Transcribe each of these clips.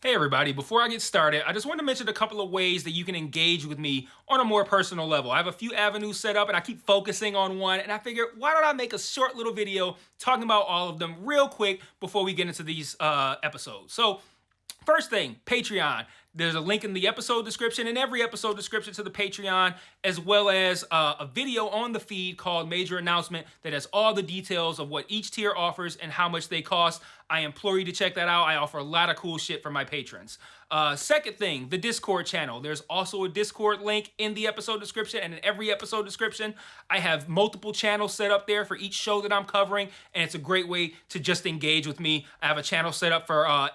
Hey everybody, before I get started, I just want to mention a couple of ways that you can engage with me on a more personal level. I have a few avenues set up and I keep focusing on one, and I figured why don't I make a short little video talking about all of them real quick before we get into these episodes. So first thing, Patreon. There's a link in the episode description and every episode description to the Patreon, as well as a video on the feed called Major Announcement that has all the details of what each tier offers and how much they cost. I implore you to check that out. I offer a lot of cool shit for my patrons. Second thing, the Discord channel. There's also a Discord link in the episode description and in every episode description. I have multiple channels set up there for each show that I'm covering, and it's a great way to just engage with me. I have a channel set up for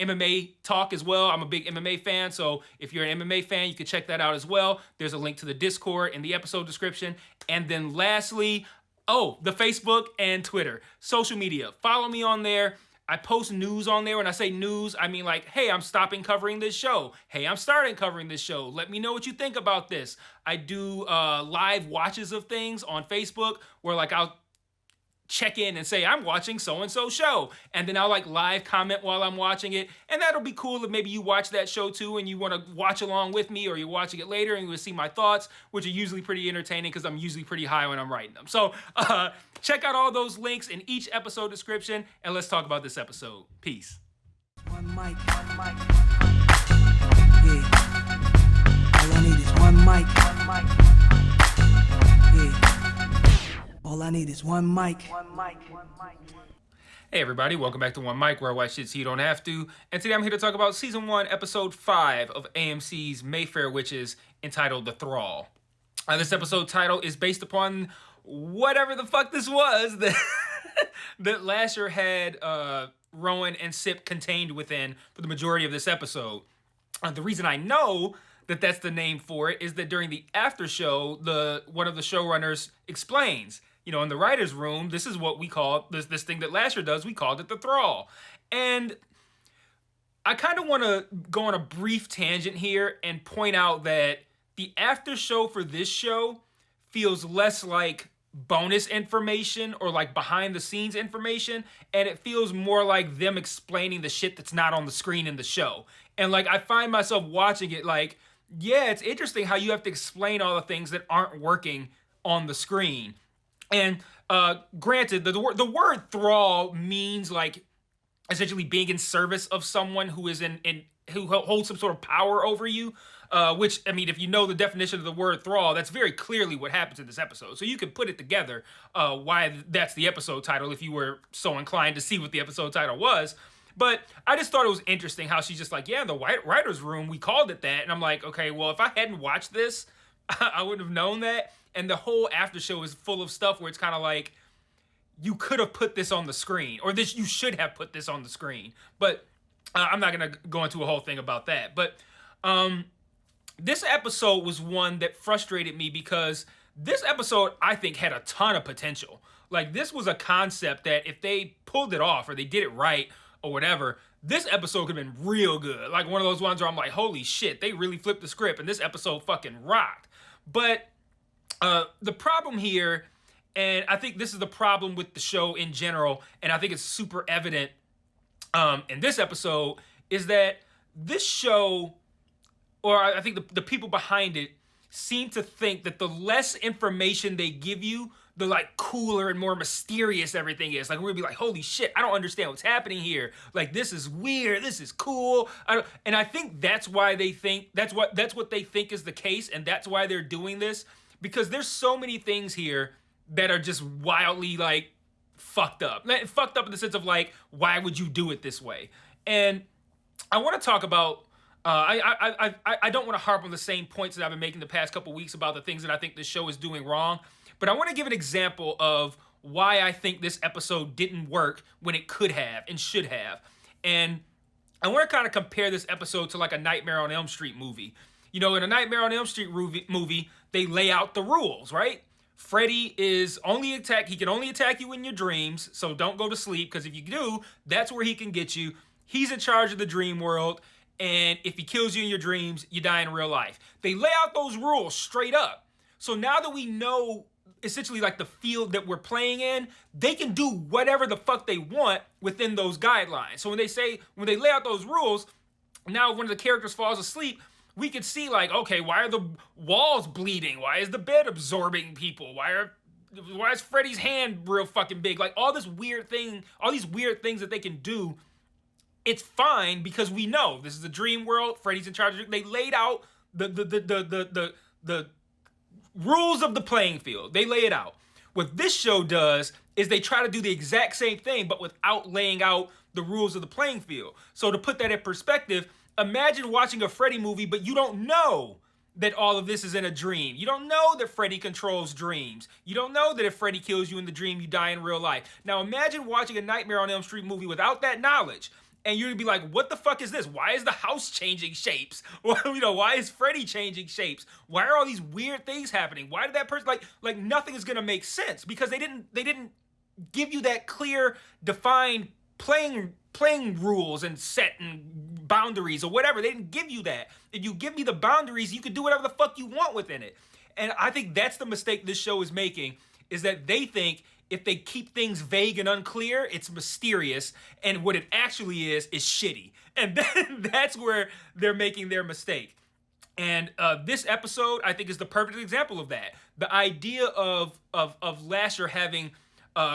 MMA talk as well. I'm a big MMA fan, so if you're an MMA fan, you can check that out as well. There's a link to the Discord in the episode description. And then lastly, the Facebook and Twitter. Social media. Follow me on there. I post news on there. When I say news, I mean like, hey, I'm stopping covering this show. Hey, I'm starting covering this show. Let me know what you think about this. I do live watches of things on Facebook where like I'll check in and say I'm watching so-and-so show, and then I'll like live comment while I'm watching it, and that'll be cool if maybe you watch that show too and you want to watch along with me, or you're watching it later and you will see my thoughts, which are usually pretty entertaining because I'm usually pretty high when I'm writing them. So check out all those links in each episode description, and let's talk about this episode. Peace. One mic, one mic. Yeah. All I need is one mic. One mic. Yeah. All I need is one mic. One mic. One mic. Hey everybody, welcome back to One Mic, where I watch shit so you don't have to. And today I'm here to talk about Season 1, Episode 5 of AMC's Mayfair Witches, entitled The Thrall. This episode title is based upon whatever the fuck this was that, that Lasher had Rowan and Sip contained within for the majority of this episode. The reason I know that that's the name for it is that during the after show, one of the showrunners explains, you know, in the writer's room, this is what we call this thing that Lasher does. We called it the Thrall. And I kind of want to go on a brief tangent here and point out that the after show for this show feels less like bonus information or like behind the scenes information, and it feels more like them explaining the shit that's not on the screen in the show. And like I find myself watching it like, yeah, it's interesting how you have to explain all the things that aren't working on the screen. And granted, the word thrall means like essentially being in service of someone who is who holds some sort of power over you. Which, I mean, if you know the definition of the word thrall, that's very clearly what happens in this episode. So you can put it together why that's the episode title if you were so inclined to see what the episode title was. But I just thought it was interesting how she's just like, yeah, the writer's room, we called it that. And I'm like, okay, well, if I hadn't watched this, I wouldn't have known that. And the whole after show is full of stuff where it's kind of like, you could have put this on the screen, or you should have put this on the screen. But I'm not going to go into a whole thing about that. But this episode was one that frustrated me because this episode, I think, had a ton of potential. Like, this was a concept that if they pulled it off or they did it right or whatever, this episode could have been real good. Like one of those ones where I'm like, holy shit, they really flipped the script and this episode fucking rocked. But the problem here, and I think this is the problem with the show in general, and I think it's super evident in this episode, is that this show, or I think the people behind it, seem to think that the less information they give you, the like cooler and more mysterious everything is. Like we're gonna be like, holy shit, I don't understand what's happening here. Like this is weird, this is cool. And I think that's why they think that's what they think is the case, and that's why they're doing this, because there's so many things here that are just wildly like fucked up. Fucked up in the sense of like, why would you do it this way? And I want to talk about. I don't want to harp on the same points that I've been making the past couple weeks about the things that I think this show is doing wrong, but I want to give an example of why I think this episode didn't work when it could have and should have. And I want to kind of compare this episode to like a Nightmare on Elm Street movie. You know, in a Nightmare on Elm Street movie, they lay out the rules, right? Freddy he can only attack you in your dreams, so don't go to sleep, because if you do, that's where he can get you. He's in charge of the dream world. And if he kills you in your dreams, you die in real life. They lay out those rules straight up. So now that we know essentially like the field that we're playing in, they can do whatever the fuck they want within those guidelines. So when they lay out those rules, now when the characters falls asleep, we could see like, okay, why are the walls bleeding? Why is the bed absorbing people? Why is Freddy's hand real fucking big? Like all these weird things that they can do. It's fine because we know this is a dream world. Freddy's in charge. They laid out the rules of the playing field. They lay it out. What this show does is they try to do the exact same thing, but without laying out the rules of the playing field. So to put that in perspective, imagine watching a Freddy movie, but you don't know that all of this is in a dream. You don't know that Freddy controls dreams. You don't know that if Freddy kills you in the dream, you die in real life. Now imagine watching a Nightmare on Elm Street movie without that knowledge. And you're gonna be like, what the fuck is this? Why is the house changing shapes? Well, why is Freddy changing shapes? Why are all these weird things happening? Why did that person like nothing is gonna make sense because they didn't give you that clear, defined playing rules and set and boundaries or whatever. They didn't give you that. If you give me the boundaries, you can do whatever the fuck you want within it. And I think that's the mistake this show is making, is that they think if they keep things vague and unclear, it's mysterious, and what it actually is shitty. And then that's where they're making their mistake. And this episode, I think, is the perfect example of that. The idea of Lasher having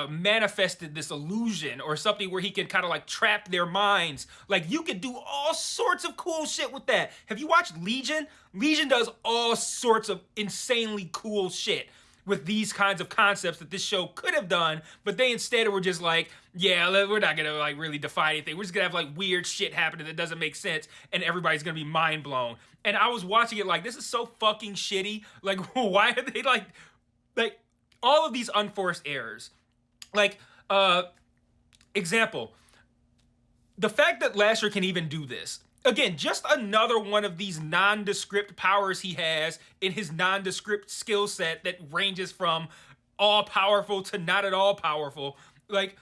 manifested this illusion or something where he can kind of like trap their minds. Like you could do all sorts of cool shit with that. Have you watched Legion? Legion does all sorts of insanely cool shit with these kinds of concepts that this show could have done, but they instead were just like, yeah, we're not gonna like really define anything. We're just gonna have like weird shit happening that doesn't make sense, and everybody's gonna be mind blown. And I was watching it like, this is so fucking shitty. Like, why are they like all of these unforced errors? Like, example, the fact that Lasher can even do this. Again, just another one of these nondescript powers he has in his nondescript skill set that ranges from all-powerful to not at all powerful. Like,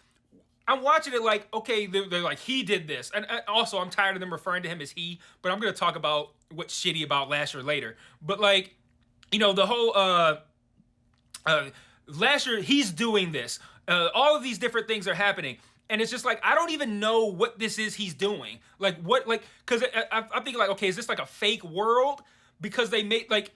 I'm watching it like, okay, they're like, he did this. And also, I'm tired of them referring to him as he, but I'm going to talk about what's shitty about Lasher later. But, like, the whole Lasher, he's doing this. All of these different things are happening. And it's just like, I don't even know what this is he's doing. Like, what, like, because I'm thinking, like, okay, is this like a fake world? Because they made, like,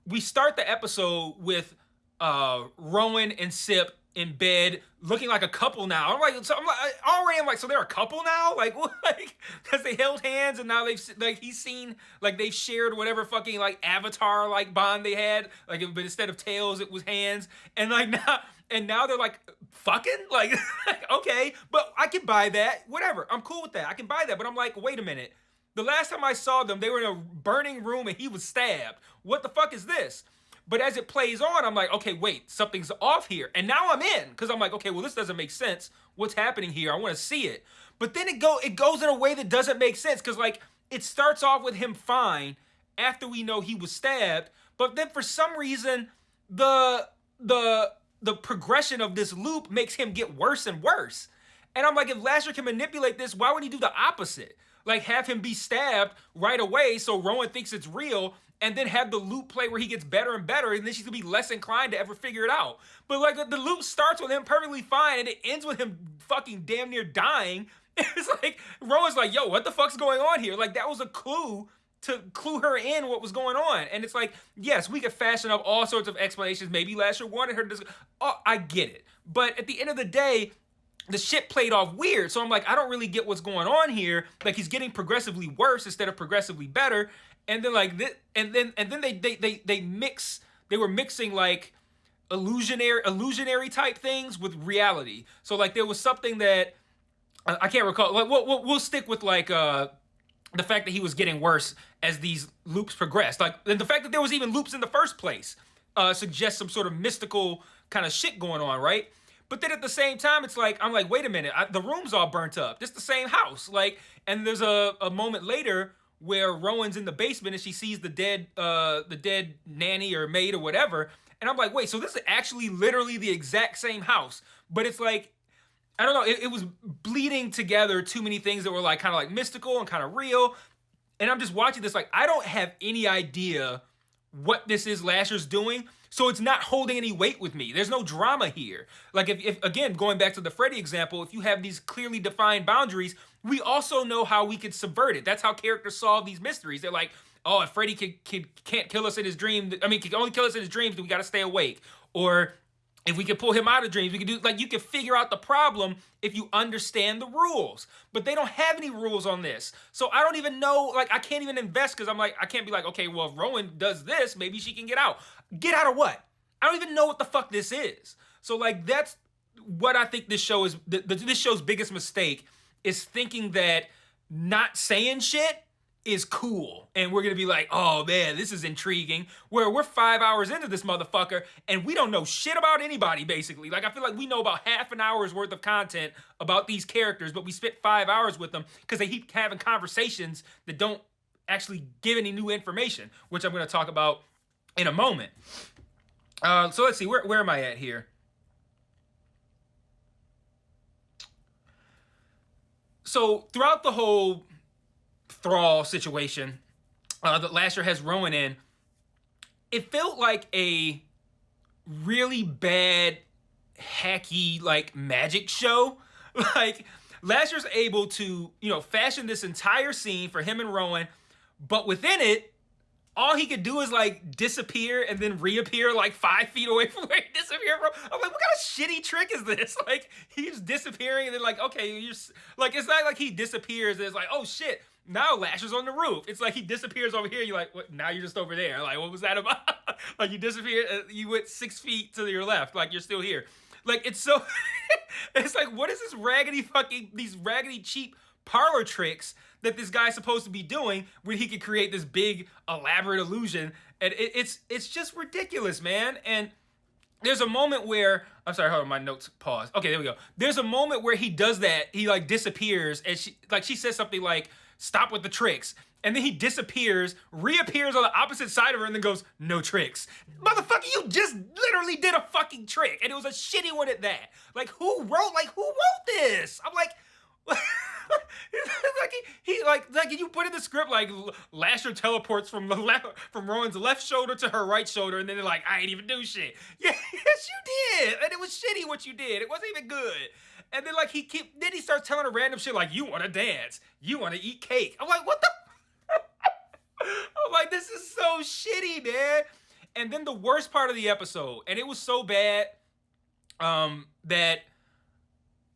we start the episode with Rowan and Sip in bed looking like a couple now. I'm like, so they're a couple now? Like, what? Like, because they held hands and now he's seen, like, they've shared whatever fucking, like, Avatar, like, bond they had. Like, but instead of tails, it was hands. And, like, now they're like, fucking? Like, okay, but I can buy that. Whatever. I'm cool with that. I can buy that. But I'm like, wait a minute. The last time I saw them, they were in a burning room and he was stabbed. What the fuck is this? But as it plays on, I'm like, okay, wait, something's off here. And now I'm in, because I'm like, okay, well, this doesn't make sense. What's happening here? I want to see it. But then it goes in a way that doesn't make sense, because, like, it starts off with him fine after we know he was stabbed. But then for some reason, the progression of this loop makes him get worse and worse. And I'm like, if Lasher can manipulate this, why would he do the opposite? Like, have him be stabbed right away so Rowan thinks it's real, and then have the loop play where he gets better and better, and then she's gonna be less inclined to ever figure it out. But, like, the loop starts with him perfectly fine, and it ends with him fucking damn near dying. It's like, Rowan's like, yo, what the fuck's going on here? Like, that was a clue to clue her in what was going on. And it's like, yes, we could fashion up all sorts of explanations. Maybe Lasher wanted her to... Oh, I get it. But at the end of the day, the shit played off weird. So I'm like, I don't really get what's going on here. Like, he's getting progressively worse instead of progressively better. And then, like, and then they were mixing, like, illusionary type things with reality. So, like, there was something that I can't recall. Like, we'll stick with, like, the fact that he was getting worse as these loops progressed. Like, and the fact that there was even loops in the first place suggests some sort of mystical kind of shit going on, right? But then at the same time, it's like, I'm like, wait a minute, the room's all burnt up. This is the same house. Like, and there's a moment later where Rowan's in the basement and she sees the dead nanny or maid or whatever. And I'm like, wait, so this is actually literally the exact same house. But it's like, I don't know, it was bleeding together too many things that were like kind of like mystical and kind of real. And I'm just watching this like, I don't have any idea what this is Lasher's doing. So it's not holding any weight with me. There's no drama here. Like, if again, going back to the Freddy example, if you have these clearly defined boundaries, we also know how we could subvert it. That's how characters solve these mysteries. They're like, oh, if Freddy can't kill us in his dream, can only kill us in his dreams, then we got to stay awake. Or if we can pull him out of dreams, we can do, like, you can figure out the problem if you understand the rules. But they don't have any rules on this. So I don't even know, like, I can't even invest because I'm like, I can't be like, okay, well, if Rowan does this, maybe she can get out. Get out of what? I don't even know what the fuck this is. So, like, that's what I think this show is, this show's biggest mistake is thinking that not saying shit is cool. And we're going to be like, oh man, this is intriguing. Where we're 5 hours into this motherfucker and we don't know shit about anybody, basically. Like, I feel like we know about half an hour's worth of content about these characters, but we spent 5 hours with them because they keep having conversations that don't actually give any new information, which I'm going to talk about in a moment. So let's see, where am I at here? So throughout the whole Thrall situation that Lasher has Rowan in, it felt like a really bad, hacky, like, magic show. Like, Lasher's able to, fashion this entire scene for him and Rowan, but within it, all he could do is, like, disappear and then reappear, like, 5 feet away from where he disappeared from. I'm like, what kind of shitty trick is this? Like, he's disappearing and then, like, okay, like, it's not like he disappears and it's like, oh, shit, now Lasher's on the roof. It's like he disappears over here. You're like, what? Now you're just over there. Like, what was that about? Like, you disappeared, you went 6 feet to your left. Like, you're still here. Like, it's so, it's like, what is these raggedy cheap parlor tricks that this guy's supposed to be doing when he could create this big elaborate illusion? And it's just ridiculous, man. And there's a moment where, I'm sorry, hold on, my notes pause. Okay, there we go. There's a moment where he does that. He, like, disappears and she says something like, stop with the tricks. And then he disappears, reappears on the opposite side of her, and then goes, no tricks. Motherfucker, you just literally did a fucking trick. And it was a shitty one at that. Like, who wrote this? I'm like, like you put in the script, like, Lasher teleports from Rowan's left shoulder to her right shoulder, and then they're like, I ain't even do shit. Yeah, yes you did. And it was shitty what you did. It wasn't even good. And then, like, then he starts telling her random shit like, you want to dance, you want to eat cake. I'm like, what the? I'm like, this is so shitty, man. And then the worst part of the episode, and it was so bad that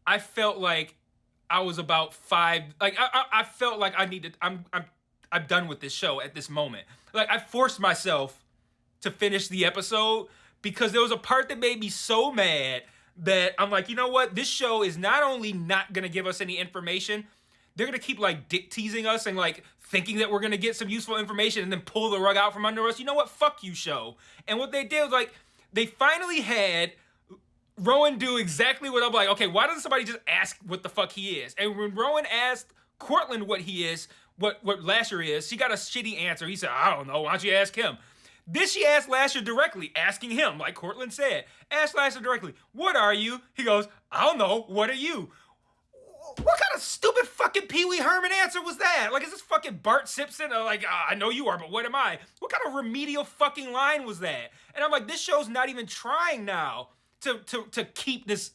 I felt like I was about I felt like I'm done with this show at this moment. Like, I forced myself to finish the episode because there was a part that made me so mad that I'm like, you know what? This show is not only not going to give us any information, they're going to keep, like, dick teasing us and, like, thinking that we're going to get some useful information and then pull the rug out from under us. You know what? Fuck you, show. And what they did was, like, they finally had Rowan do exactly what I'm like, okay, why doesn't somebody just ask what the fuck he is? And when Rowan asked Cortland what he is, what Lasher is, she got a shitty answer. He said, I don't know. Why don't you ask him? Then she asked Lasher directly, asking him, like Cortland said. Asked Lasher directly, what are you? He goes, I don't know. What are you? What kind of stupid fucking Pee Wee Herman answer was that? Like, is this fucking Bart Simpson? Or like, I know you are, but what am I? What kind of remedial fucking line was that? And I'm like, this show's not even trying now to keep this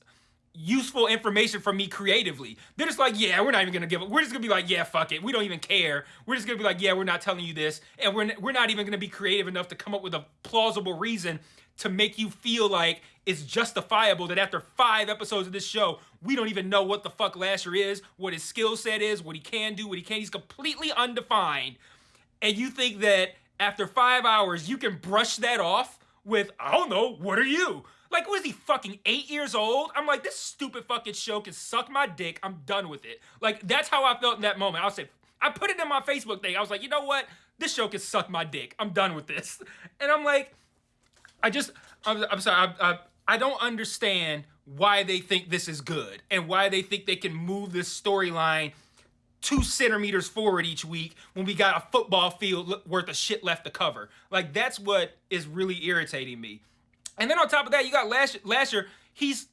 useful information from me creatively. They're just like, yeah, we're not even gonna give it. We're just gonna be like, yeah, fuck it. We don't even care. We're just gonna be like, yeah, we're not telling you this, and we're not even gonna be creative enough to come up with a plausible reason to make you feel like it's justifiable that after 5 episodes of this show, we don't even know what the fuck Lasher is, what his skill set is, what he can do, what he can't. He's completely undefined. And you think that after 5 hours, you can brush that off with, I don't know, what are you? Like, what is he, fucking 8 years old? I'm like, this stupid fucking show can suck my dick. I'm done with it. Like, that's how I felt in that moment. I put it in my Facebook thing. I was like, you know what? This show can suck my dick. I'm done with this. And I'm like, I'm sorry. I don't understand why they think this is good and why they think they can move this storyline 2 centimeters forward each week when we got a football field worth of shit left to cover. Like, that's what is really irritating me. And then on top of that, you got Lasher. He's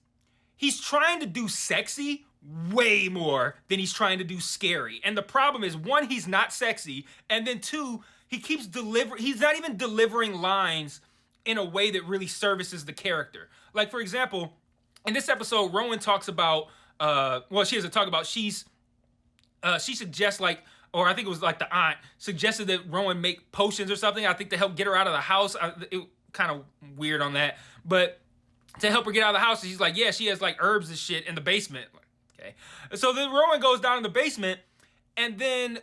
trying to do sexy way more than he's trying to do scary. And the problem is, 1, he's not sexy, and then 2, he's not even delivering lines in a way that really services the character. Like, for example, in this episode, Rowan talks about, she doesn't talk about, she's she suggests like, or I think it was like the aunt suggested that Rowan make potions or something. I think to help get her out of the house. It kind of weird on that, but to help her get out of the house, she's like, yeah, she has like herbs and shit in the basement. Okay, so then Rowan goes down in the basement, and then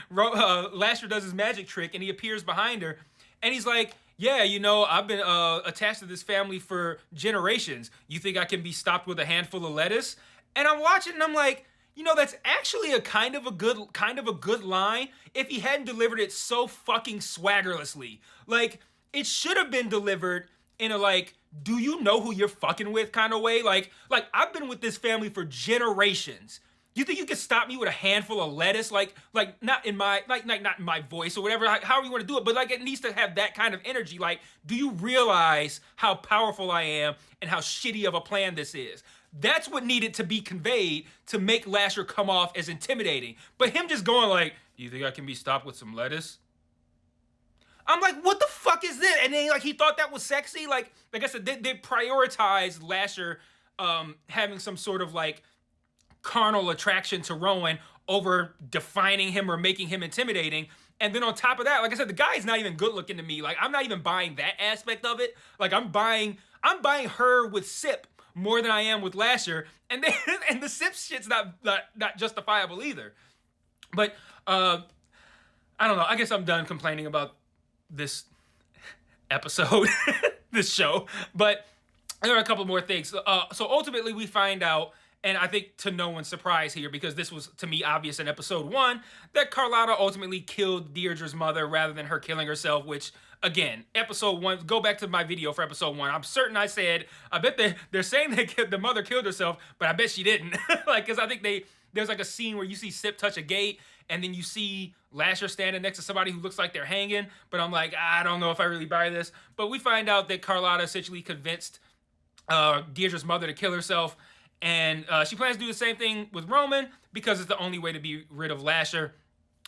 Lasher does his magic trick, and he appears behind her, and he's like, yeah, you know, I've been attached to this family for generations. You think I can be stopped with a handful of lettuce? And I'm watching, and I'm like, you know, that's actually a kind of a good line if he hadn't delivered it so fucking swaggerlessly. Like, it should have been delivered in a like, do you know who you're fucking with kind of way? Like I've been with this family for generations. You think you can stop me with a handful of lettuce? Like not in my not in my voice or whatever, however you want to do it, but like it needs to have that kind of energy. Like, do you realize how powerful I am and how shitty of a plan this is? That's what needed to be conveyed to make Lasher come off as intimidating. But him just going like, you think I can be stopped with some lettuce? I'm like, what the fuck is this? And then like he thought that was sexy. Like I said, they prioritized Lasher having some sort of like carnal attraction to Rowan over defining him or making him intimidating. And then on top of that, like I said, the guy is not even good looking to me. Like I'm not even buying that aspect of it. Like I'm buying her with Sip more than I am with Lasher, and then and the Sip shit's not justifiable either. But I don't know. I guess I'm done complaining about this episode, this show. But there are a couple more things. So ultimately, we find out, and I think to no one's surprise here, because this was to me obvious in episode 1, that Carlotta ultimately killed Deirdre's mother rather than her killing herself, which, again, episode 1, go back to my video for episode 1. I'm certain I said, I bet they're saying that the mother killed herself, but I bet she didn't. Like, because I think there's like a scene where you see Sip touch a gate, and then you see Lasher standing next to somebody who looks like they're hanging, but I'm like, I don't know if I really buy this. But we find out that Carlotta essentially convinced Deirdre's mother to kill herself, and she plans to do the same thing with Roman because it's the only way to be rid of Lasher.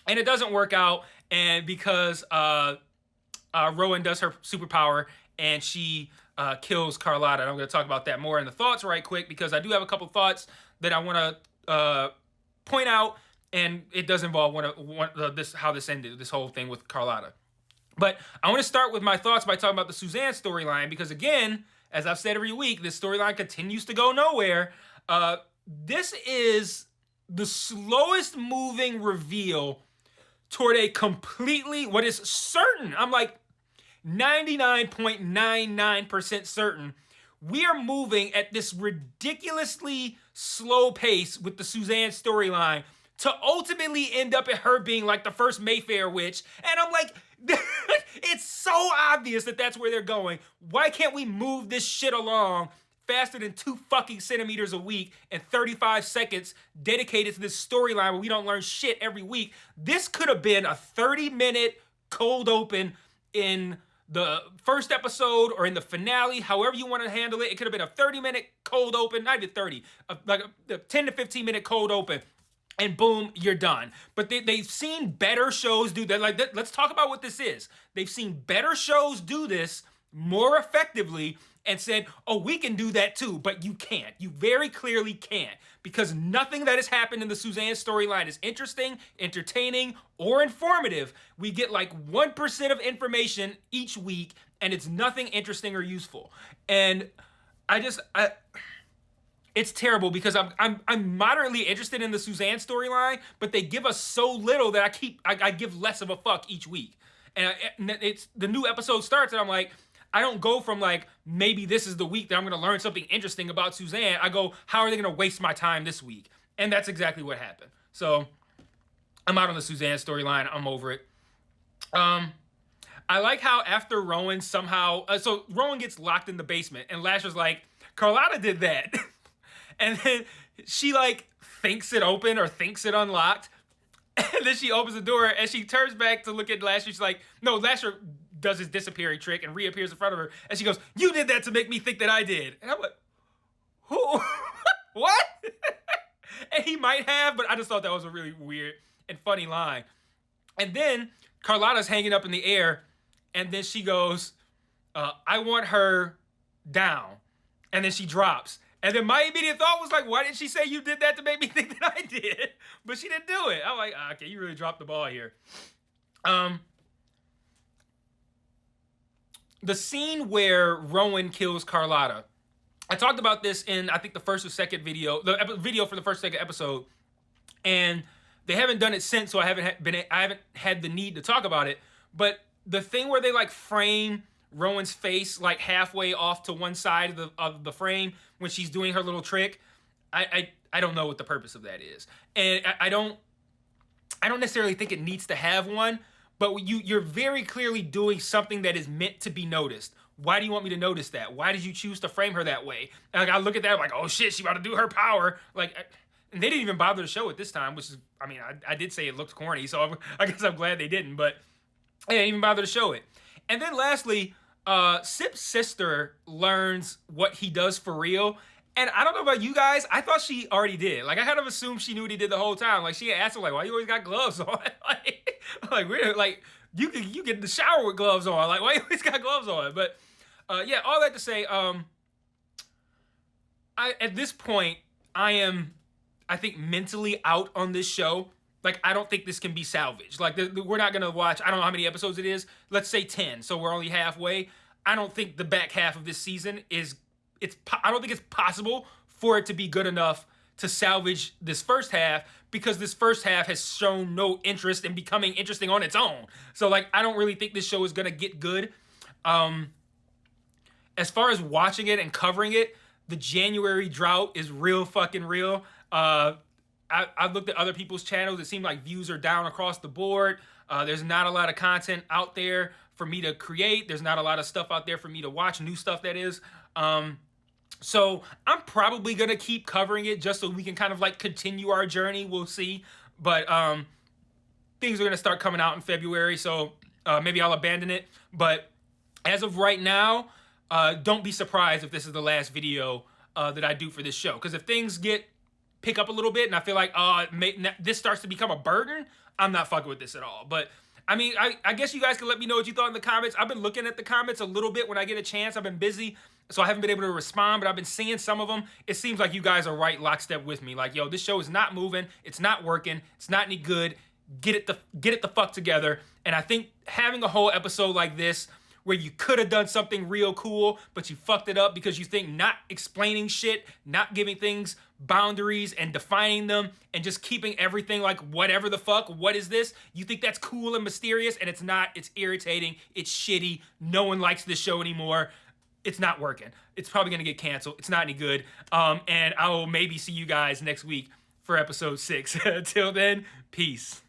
And it doesn't work out, and because Rowan does her superpower and she kills Carlotta. And I'm going to talk about that more in the thoughts right quick, because I do have a couple thoughts that I want to point out, and it does involve how this ended, this whole thing with Carlotta. But I want to start with my thoughts by talking about the Suzanne storyline, because again, as I've said every week, this storyline continues to go nowhere. This is the slowest moving reveal toward a completely, what is certain, I'm like 99.99% certain, we are moving at this ridiculously slow pace with the Suzanne storyline to ultimately end up at her being like the first Mayfair witch. And I'm like, it's so obvious that that's where they're going. Why can't we move this shit along faster than 2 fucking centimeters a week and 35 seconds dedicated to this storyline where we don't learn shit every week? This could have been a 30-minute cold open in the first episode or in the finale, however you want to handle it. It could have been a 30-minute cold open, not even 30, like a 10 to 15-minute cold open. And boom, you're done. But they've seen better shows do that. Like, let's talk about what this is. They've seen better shows do this more effectively and said, oh, we can do that too. But you can't. You very clearly can't. Because nothing that has happened in the Suzanne storyline is interesting, entertaining, or informative. We get like 1% of information each week, and it's nothing interesting or useful. And it's terrible, because I'm moderately interested in the Suzanne storyline, but they give us so little that I give less of a fuck each week. And it's the new episode starts, and I'm like, I don't go from like, maybe this is the week that I'm going to learn something interesting about Suzanne. I go, how are they going to waste my time this week? And that's exactly what happened. So I'm out on the Suzanne storyline. I'm over it. I like how after Rowan somehow, so Rowan gets locked in the basement, and Lasher's like, Carlotta did that. And then she like thinks it open or thinks it unlocked. And then she opens the door and she turns back to look at Lasher. She's like, no, Lasher does his disappearing trick and reappears in front of her. And she goes, you did that to make me think that I did. And I'm like, who? What? And he might have, but I just thought that was a really weird and funny line. And then Carlotta's hanging up in the air. And then she goes, I want her down. And then she drops. And then my immediate thought was like, why didn't she say you did that to make me think that I did? But she didn't do it. I'm like, okay, you really dropped the ball here. The scene where Rowan kills Carlotta. I talked about this in, I think, the first or second video, the video for the first second episode, and they haven't done it since, so I haven't had the need to talk about it. But the thing where they like frame Rowan's face like halfway off to one side of the frame when she's doing her little trick, I don't know what the purpose of that is, and I don't necessarily think it needs to have one. But you're very clearly doing something that is meant to be noticed. Why do you want me to notice that? Why did you choose to frame her that way? And like I look at that, I'm like, oh shit, she about to do her power. Like, and they didn't even bother to show it this time, which is, I mean, I did say it looked corny, so I guess I'm glad they didn't. But they didn't even bother to show it. And then lastly, Sip's sister learns what he does for real. And I don't know about you guys, I thought she already did. Like, I kind of assumed she knew what he did the whole time. Like, she asked him, like, why you always got gloves on? like you get in the shower with gloves on. Like, why you always got gloves on? But, yeah, all that to say, at this point, I think, mentally out on this show. Like, I don't think this can be salvaged. Like, we're not going to watch, I don't know how many episodes it is. Let's say 10, so we're only halfway. I don't think the back half of this season I don't think it's possible for it to be good enough to salvage this first half, because this first half has shown no interest in becoming interesting on its own. So, like, I don't really think this show is going to get good. As far as watching it and covering it, the January drought is real fucking real. I've looked at other people's channels. It seemed like views are down across the board. There's not a lot of content out there for me to create. There's not a lot of stuff out there for me to watch, new stuff that is. So I'm probably going to keep covering it just so we can kind of like continue our journey. We'll see. But things are going to start coming out in February, so maybe I'll abandon it. But as of right now, don't be surprised if this is the last video that I do for this show. Because if things pick up a little bit and I feel like this starts to become a burden, I'm not fucking with this at all. But I mean, I guess you guys can let me know what you thought in the comments. I've been looking at the comments a little bit when I get a chance. I've been busy, so I haven't been able to respond, but I've been seeing some of them. It seems like you guys are right lockstep with me. Like, yo, this show is not moving. It's not working. It's not any good. Get it the fuck together. And I think having a whole episode like this, where you could have done something real cool, but you fucked it up because you think not explaining shit, not giving things boundaries and defining them, and just keeping everything like whatever the fuck, what is this? You think that's cool and mysterious, and it's not. It's irritating. It's shitty. No one likes this show anymore. It's not working. It's probably going to get canceled. It's not any good. And I will maybe see you guys next week for episode 6. Until then, peace.